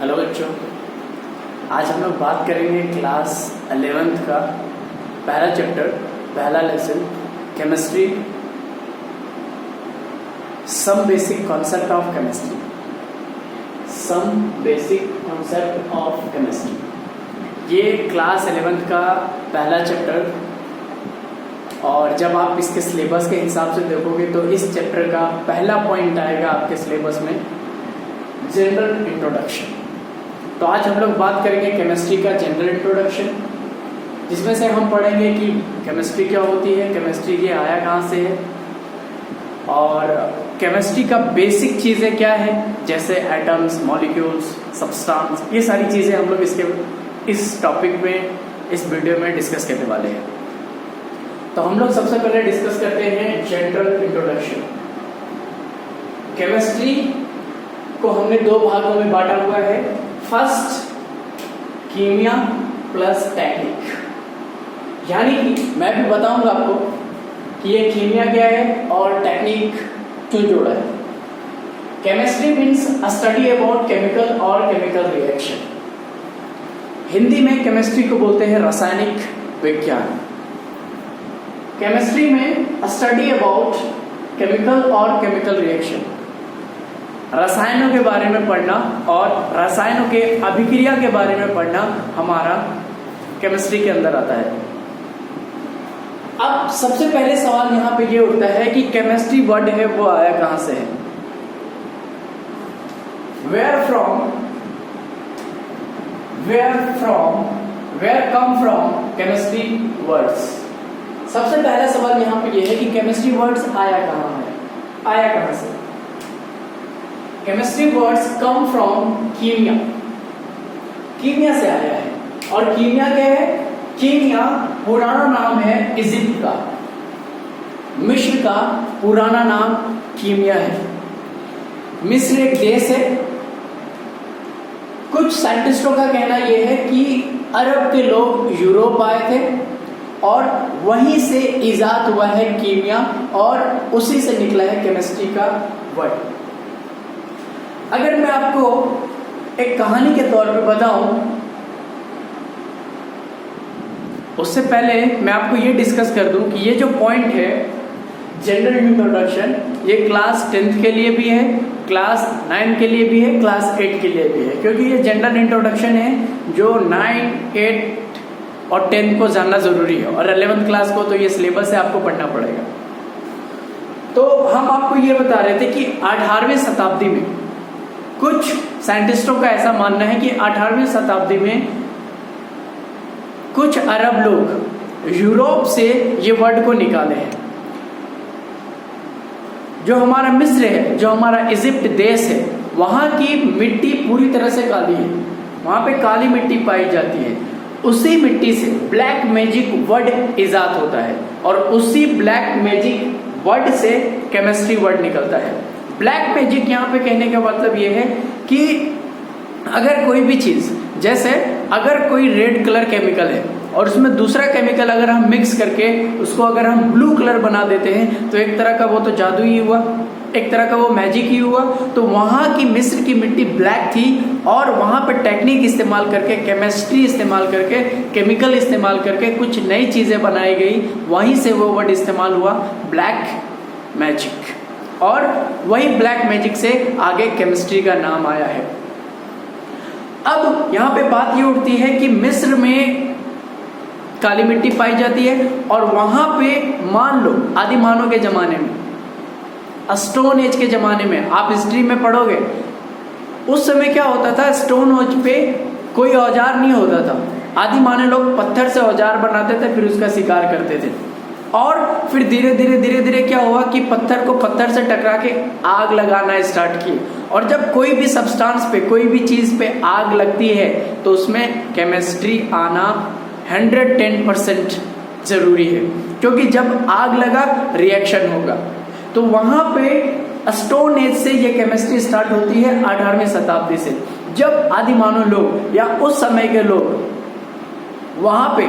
Hello बच्चों, आज हम लोग बात करेंगे क्लास 11th का पहला चैप्टर, पहला lesson chemistry, some basic concept of chemistry. Some basic concept of chemistry ये क्लास 11th का पहला चैप्टर, और जब आप इसके सिलेबस के हिसाब से देखोगे तो इस चैप्टर का पहला पॉइंट आएगा आपके सिलेबस में जनरल इंट्रोडक्शन। तो आज हम लोग बात करेंगे केमिस्ट्री का जनरल इंट्रोडक्शन, जिसमें से हम पढ़ेंगे कि केमिस्ट्री क्या होती है, केमिस्ट्री ये आया कहाँ से है, और केमिस्ट्री का बेसिक चीज़ें क्या है, जैसे एटम्स, मॉलिक्यूल्स, सब्सटेंस, ये सारी चीज़ें हम लोग इस टॉपिक में, इस वीडियो में डिस्कस करने वाले हैं। तो हम लोग सबसे पहले डिस्कस करते हैं जनरल इंट्रोडक्शन। केमिस्ट्री को हमने दो भागों में बांटा हुआ है, फर्स्ट कीमिया प्लस टेक्निक। यानी कि मैं भी बताऊंगा आपको कि ये कीमिया क्या है और टेक्निक क्यों जोड़ा है। Chemistry means a study about chemical और केमिकल रिएक्शन। हिंदी में केमिस्ट्री को बोलते हैं रासायनिक विज्ञान। केमिस्ट्री में स्टडी अबाउट केमिकल और केमिकल रिएक्शन, रसायनों के बारे में पढ़ना और रसायनों के अभिक्रिया के बारे में पढ़ना हमारा केमिस्ट्री के अंदर आता है। अब सबसे पहले सवाल यहाँ पे ये उठता है कि केमिस्ट्री वर्ड है वो आया कहाँ से है। Where come from chemistry words. सबसे पहला सवाल यहाँ पे ये है कि केमिस्ट्री वर्ड्स आया कहाँ से। केमिस्ट्री वर्ड्स कम फ्रॉम कीमिया, कीमिया से आया है। और कीमिया क्या है? कीमिया पुराना नाम है इजिप्ट का, मिस्र का पुराना नाम कीमिया है। मिस्र एक देश है। कुछ साइंटिस्टों का कहना यह है कि अरब के लोग यूरोप आए थे और वहीं से इजाद हुआ है कीमिया, और उसी से निकला है केमिस्ट्री का वर्ड। अगर मैं आपको एक कहानी के तौर पे बताऊं, उससे पहले मैं आपको ये डिस्कस कर दूं कि ये जो पॉइंट है जनरल इंट्रोडक्शन, ये क्लास 10th के लिए भी है, क्लास 9 के लिए भी है, क्लास 8 के लिए भी है। क्योंकि ये जनरल इंट्रोडक्शन है जो 9, 8 और 10 को जानना जरूरी है, और 11th क्लास को तो ये सिलेबस है, आपको पढ़ना पड़ेगा। तो हम आपको ये बता रहे थे कि 18वीं शताब्दी में कुछ साइंटिस्टों का ऐसा मानना है कि 18वीं शताब्दी में कुछ अरब लोग यूरोप से ये वर्ड को निकाले हैं। जो हमारा मिस्र है, जो हमारा इजिप्ट देश है, वहां की मिट्टी पूरी तरह से काली है, वहां पे काली मिट्टी पाई जाती है। उसी मिट्टी से ब्लैक मैजिक वर्ड इजाद होता है, और उसी ब्लैक मैजिक वर्ड से केमिस्ट्री वर्ड निकलता है। ब्लैक मैजिक यहाँ पे कहने का मतलब ये है कि अगर कोई भी चीज, जैसे अगर कोई रेड कलर केमिकल है और उसमें दूसरा केमिकल अगर हम मिक्स करके उसको अगर हम ब्लू कलर बना देते हैं, तो एक तरह का वो तो जादू ही हुआ, एक तरह का वो मैजिक ही हुआ। तो वहाँ की मिस्र की मिट्टी ब्लैक थी, और वहाँ पर टेक्निक इस्तेमाल करके, केमिस्ट्री इस्तेमाल करके, केमिकल इस्तेमाल करके कुछ नई चीज़ें बनाई गई। वहीं से वो वर्ड इस्तेमाल हुआ ब्लैक मैजिक, और वही ब्लैक मैजिक से आगे केमिस्ट्री का नाम आया है। अब यहाँ पे बात ये उठती है कि मिस्र में काली मिट्टी पाई जाती है, और वहां पे मान लो आदि मानव के जमाने में, स्टोन एज के जमाने में, आप हिस्ट्री में पढ़ोगे उस समय क्या होता था, स्टोन एज पे कोई औजार नहीं होता था। आदि मानव लोग पत्थर से औजार बनाते थे, फिर उसका शिकार करते थे। और फिर धीरे धीरे क्या हुआ कि पत्थर को पत्थर से टकरा के आग लगाना स्टार्ट की। और जब कोई भी सब्सटेंस पे, कोई भी चीज पे आग लगती है, तो उसमें केमिस्ट्री आना 110% जरूरी है, क्योंकि जब आग लगा रिएक्शन होगा। तो वहां पे स्टोन एज से ये केमिस्ट्री स्टार्ट होती है 18वीं शताब्दी से, जब आदि मानव लोग या उस समय के लोग वहां पे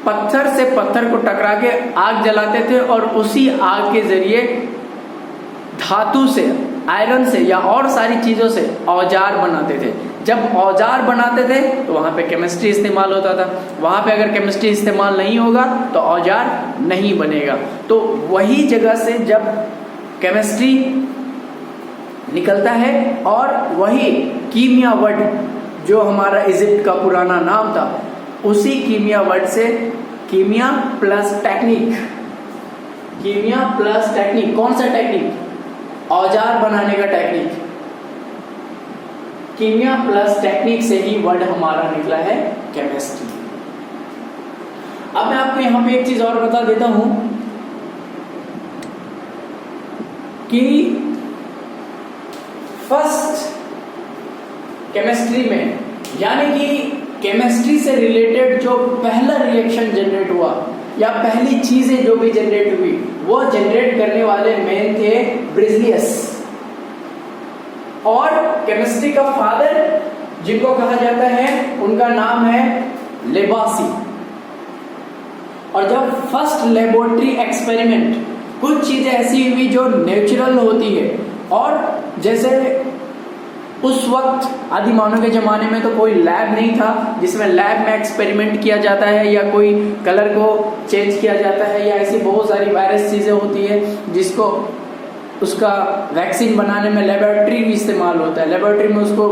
पत्थर से पत्थर को टकरा के आग जलाते थे, और उसी आग के जरिए धातु से आयरन से या और सारी चीज़ों से औजार बनाते थे। जब औजार बनाते थे तो वहाँ पे केमिस्ट्री इस्तेमाल होता था। वहाँ पे अगर केमिस्ट्री इस्तेमाल नहीं होगा तो औजार नहीं बनेगा। तो वही जगह से जब केमिस्ट्री निकलता है और वही कीमिया वर्ड जो हमारा इजिप्ट का पुराना नाम था, उसी कीमिया वर्ड से कीमिया प्लस टेक्निक, कीमिया प्लस टेक्निक, कौन सा टेक्निक? औजार बनाने का टेक्निक। कीमिया प्लस टेक्निक से ही वर्ड हमारा निकला है केमिस्ट्री। अब मैं आपको यहां पे एक चीज और बता देता हूं कि फर्स्ट केमिस्ट्री में, यानी कि केमिस्ट्री से रिलेटेड जो पहला रिएक्शन जनरेट हुआ या पहली चीजें जो भी जनरेट हुई, वो जनरेट करने वाले मेन थे ब्रिजलियस। और केमिस्ट्री का फादर जिनको कहा जाता है उनका नाम है लेबासी। और जब फर्स्ट लेबोरेटरी एक्सपेरिमेंट, कुछ चीजें ऐसी हुई जो नेचुरल होती है, और जैसे उस वक्त आदि मानव के ज़माने में तो कोई लैब नहीं था जिसमें लैब में एक्सपेरिमेंट किया जाता है या कोई कलर को चेंज किया जाता है, या ऐसी बहुत सारी वायरस चीज़ें होती है जिसको उसका वैक्सीन बनाने में लेबोरेटरी भी इस्तेमाल होता है। लेबोरेटरी में उसको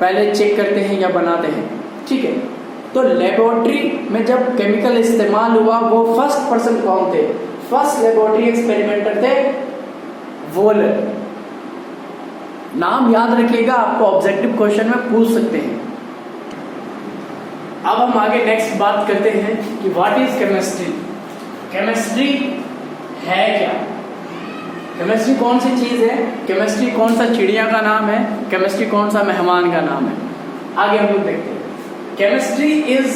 पहले चेक करते हैं या बनाते हैं, ठीक है। तो लेबोरेटरी में जब केमिकल इस्तेमाल हुआ, वो फर्स्ट पर्सन कौन थे? फर्स्ट लेबोरेटरी एक्सपेरिमेंटर थे वोलर। नाम याद रखिएगा, आपको ऑब्जेक्टिव क्वेश्चन में पूछ सकते हैं। अब हम आगे नेक्स्ट बात करते हैं कि व्हाट इज केमिस्ट्री। केमिस्ट्री है क्या? केमिस्ट्री कौन सी चीज है? केमिस्ट्री कौन सा चिड़िया का नाम है? केमिस्ट्री कौन सा मेहमान का नाम है? आगे हम लोग देखते हैं। Chemistry is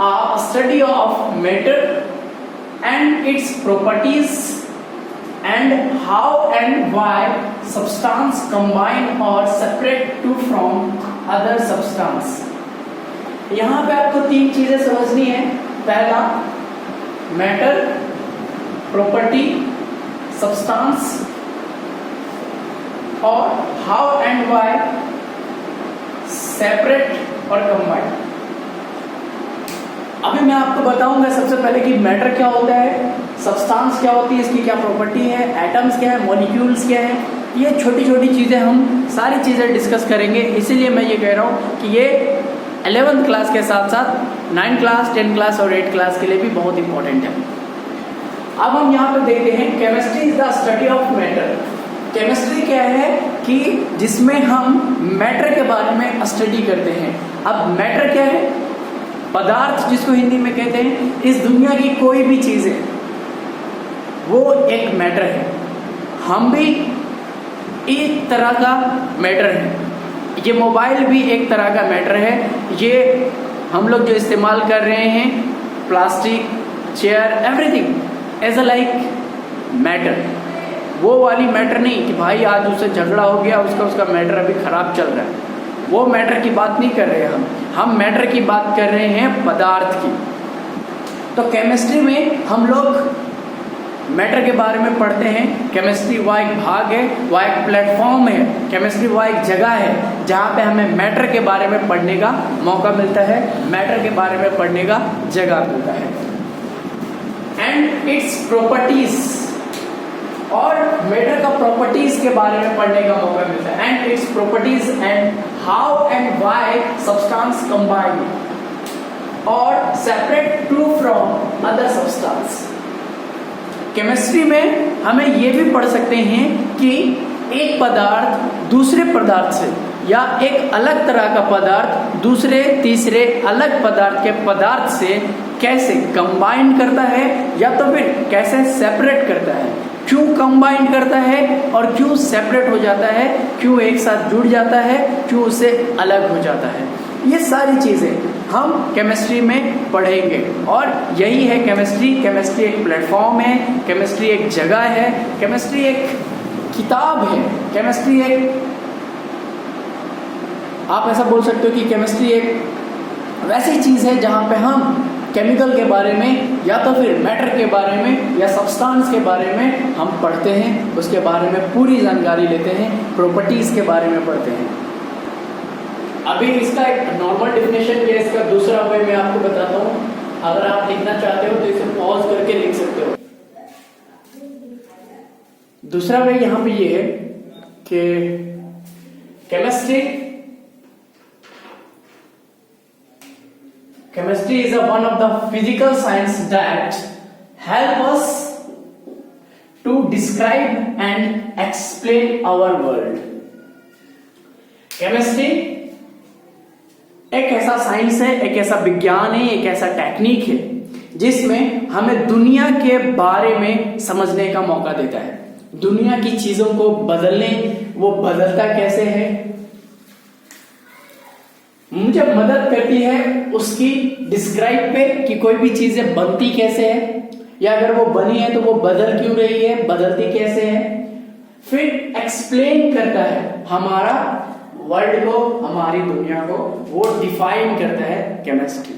a study of matter and its properties and how and why substance combine or separate to from other substance। यहाँ पे आपको तीन चीजें समझनी है। पहला मैटर, प्रॉपर्टी, सब्सटेंस, और हाउ एंड व्हाई सेपरेट और कंबाइन। अभी मैं आपको बताऊंगा सबसे पहले कि मैटर क्या होता है, सब्सटेंस क्या होती है, इसकी क्या प्रॉपर्टी है, एटम्स क्या है, मॉलिक्यूल्स क्या है। ये छोटी छोटी चीज़ें हम सारी चीज़ें डिस्कस करेंगे। इसीलिए मैं ये कह रहा हूँ कि ये 11th क्लास के साथ साथ 9th क्लास, 10th क्लास और 8th क्लास के लिए भी बहुत इंपॉर्टेंट है। अब हम यहाँ पे देखते हैं chemistry is the study of matter. Chemistry क्या है कि जिसमें हम मैटर के बारे में स्टडी करते हैं। अब मैटर क्या है? पदार्थ, जिसको हिंदी में कहते हैं। इस दुनिया की कोई भी चीज़ है वो एक मैटर है। हम भी एक तरह का मैटर है। ये मोबाइल भी एक तरह का मैटर है। ये हम लोग जो इस्तेमाल कर रहे हैं, plastic, chair, everything as a like matter. वो वाली मैटर नहीं कि भाई आज उससे झगड़ा हो गया, उसका मैटर अभी खराब चल रहा है, वो मैटर की बात नहीं कर रहे हैं हम मैटर की बात कर रहे हैं पदार्थ की। तो केमिस्ट्री में हम लोग मैटर के बारे में पढ़ते हैं। केमिस्ट्री वह एक भाग है, वह एक प्लेटफॉर्म है, केमिस्ट्री वह एक जगह है जहाँ पे हमें मैटर के बारे में पढ़ने का मौका मिलता है, मैटर के बारे में पढ़ने का जगह मिलता है। एंड इट्स प्रॉपर्टीज, और मैटर का प्रॉपर्टीज के बारे में पढ़ने का मौका मिलता है। And its properties and how and why substance combine or separate to from other substance. Chemistry में हमें ये भी पढ़ सकते हैं कि एक पदार्थ दूसरे पदार्थ से, या एक अलग तरह का पदार्थ दूसरे तीसरे अलग पदार्थ के पदार्थ से कैसे कंबाइन करता है, या तो फिर कैसे सेपरेट करता है, क्यों कंबाइन करता है और क्यों सेपरेट हो जाता है, क्यों एक साथ जुड़ जाता है, क्यों उससे अलग हो जाता है। ये सारी चीज़ें हम केमिस्ट्री में पढ़ेंगे। और यही है केमिस्ट्री। केमिस्ट्री एक प्लेटफॉर्म है, केमिस्ट्री एक जगह है, केमिस्ट्री एक किताब है, केमिस्ट्री एक, आप ऐसा बोल सकते हो कि केमिस्ट्री एक वैसी चीज़ है जहाँ पे हम केमिकल के बारे में या तो फिर मैटर के बारे में या सब्सटेंस के बारे में हम पढ़ते हैं, उसके बारे में पूरी जानकारी लेते हैं, प्रॉपर्टीज के बारे में पढ़ते हैं। अभी इसका एक नॉर्मल डेफिनेशन या इसका दूसरा वे मैं आपको बताता हूँ। अगर आप लिखना चाहते हो तो इसे पॉज करके लिख सकते हो। दूसरा वे यहां पे ये है कि chemistry is one of the physical science that help us to describe and explain our world। Chemistry एक ऐसा साइंस है, एक ऐसा विज्ञान है, एक ऐसा टेक्निक है जिसमें हमें दुनिया के बारे में समझने का मौका देता है। दुनिया की चीजों को बदलने, वो बदलता कैसे है, मुझे मदद करती है उसकी डिस्क्राइब पे कि कोई भी चीजें बनती कैसे है, या अगर वो बनी है तो वो बदल क्यों रही है, बदलती कैसे है। फिर एक्सप्लेन करता है हमारा वर्ल्ड को, हमारी दुनिया को, वो डिफाइन करता है केमिस्ट्री।